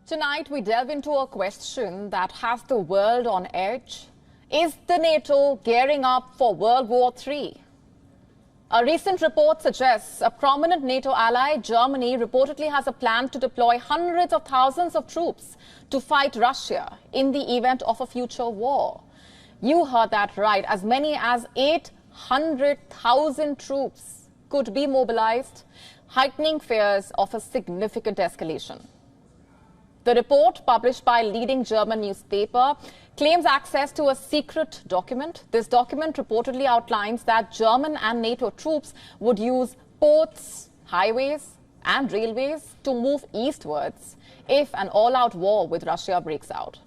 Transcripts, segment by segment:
Tonight, we delve into a question that has the world on edge. Is the NATO gearing up for World War III? A recent report suggests a prominent NATO ally, Germany, reportedly has a plan to deploy hundreds of thousands of troops to fight Russia in the event of a future war. You heard that right. As many as 800,000 troops could be mobilized, heightening fears of a significant escalation. The report, published by a leading German newspaper, claims access to a secret document. This document reportedly outlines that German and NATO troops would use ports, highways, and railways to move eastwards if an all-out war with Russia breaks out.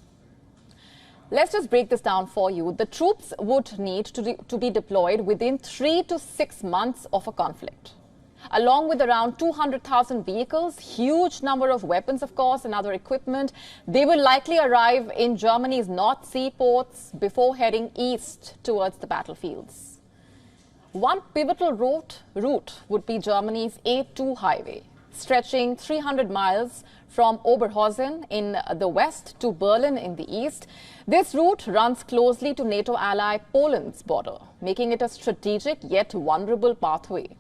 Let's just break this down for you. The troops would need to be deployed within 3 to 6 months of a conflict, along with around 200,000 vehicles, huge number of weapons, of course, and other equipment. They will likely arrive in Germany's North Sea ports before heading east towards the battlefields. One pivotal route would be Germany's A2 highway, stretching 300 miles from Oberhausen in the west to Berlin in the east. This route runs closely to NATO ally Poland's border, making it a strategic yet vulnerable pathway.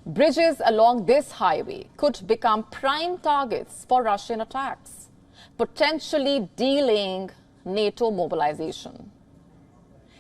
Bridges along this highway could become prime targets for Russian attacks, potentially delaying NATO mobilization.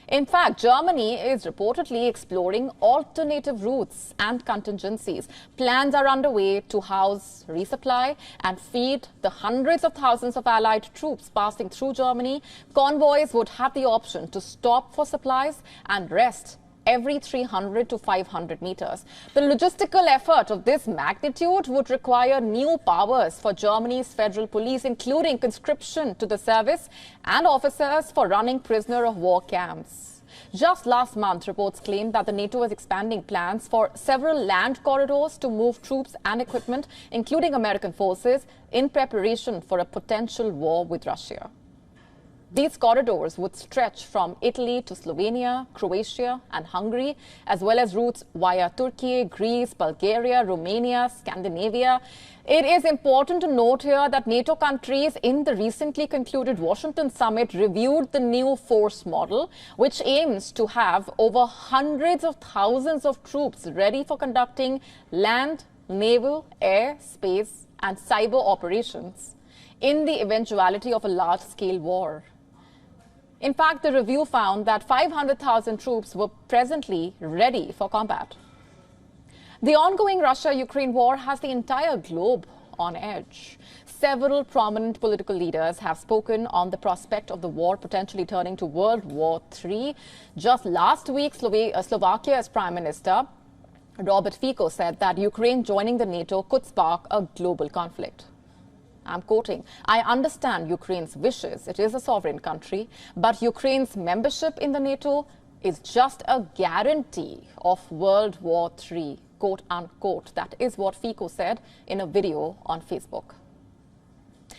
In fact, Germany is reportedly exploring alternative routes and contingencies. Plans are underway to house, resupply, and feed the hundreds of thousands of allied troops passing through Germany. Convoys would have the option to stop for supplies and rest every 300 to 500 meters. The logistical effort of this magnitude would require new powers for Germany's federal police, including conscription to the service and officers for running prisoner of war camps. Just last month, reports claimed that the NATO is expanding plans for several land corridors to move troops and equipment, including American forces, in preparation for a potential war with Russia. These corridors would stretch from Italy to Slovenia, Croatia, and Hungary, as well as routes via Turkey, Greece, Bulgaria, Romania, Scandinavia. It is important to note here that NATO countries in the recently concluded Washington summit reviewed the new force model, which aims to have over hundreds of thousands of troops ready for conducting land, naval, air, space, and cyber operations in the eventuality of a large-scale war. In fact, the review found that 500,000 troops were presently ready for combat. The ongoing Russia-Ukraine war has the entire globe on edge. Several prominent political leaders have spoken on the prospect of the war potentially turning to World War III. Just last week, Slovakia's Prime Minister, Robert Fico, said that Ukraine joining the NATO could spark a global conflict. I'm quoting, "I understand Ukraine's wishes. It is a sovereign country, but Ukraine's membership in the NATO is just a guarantee of World War III, quote unquote." That is what Fico said in a video on Facebook.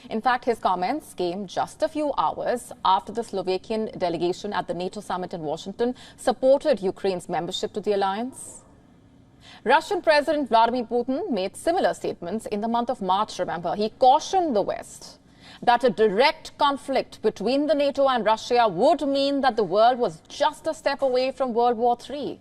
In fact, his comments came just a few hours after the Slovakian delegation at the NATO summit in Washington supported Ukraine's membership to the alliance. Russian President Vladimir Putin made similar statements in the month of March, remember. He cautioned the West that a direct conflict between the NATO and Russia would mean that the world was just a step away from World War III.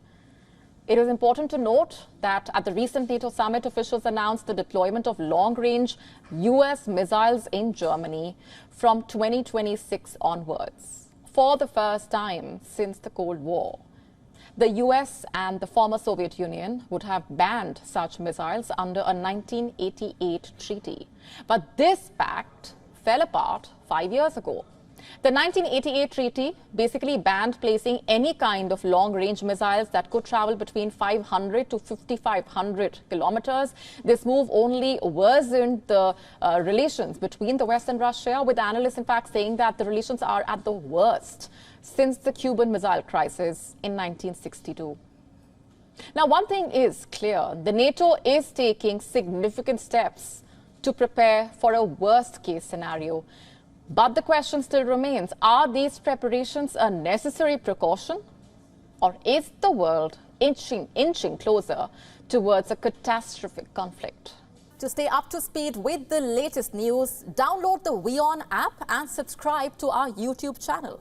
It is important to note that at the recent NATO summit, officials announced the deployment of long-range US missiles in Germany from 2026 onwards, for the first time since the Cold War. The US and the former Soviet Union would have banned such missiles under a 1988 treaty. But this pact fell apart 5 years ago. The 1988 treaty basically banned placing any kind of long-range missiles that could travel between 500 to 5,500 kilometers. This move only worsened the relations between the West and Russia, with analysts, in fact, saying that the relations are at the worst since the Cuban Missile Crisis in 1962. Now, one thing is clear. The NATO is taking significant steps to prepare for a worst-case scenario. But the question still remains, are these preparations a necessary precaution? Or is the world inching closer towards a catastrophic conflict? To stay up to speed with the latest news, download the WION app and subscribe to our YouTube channel.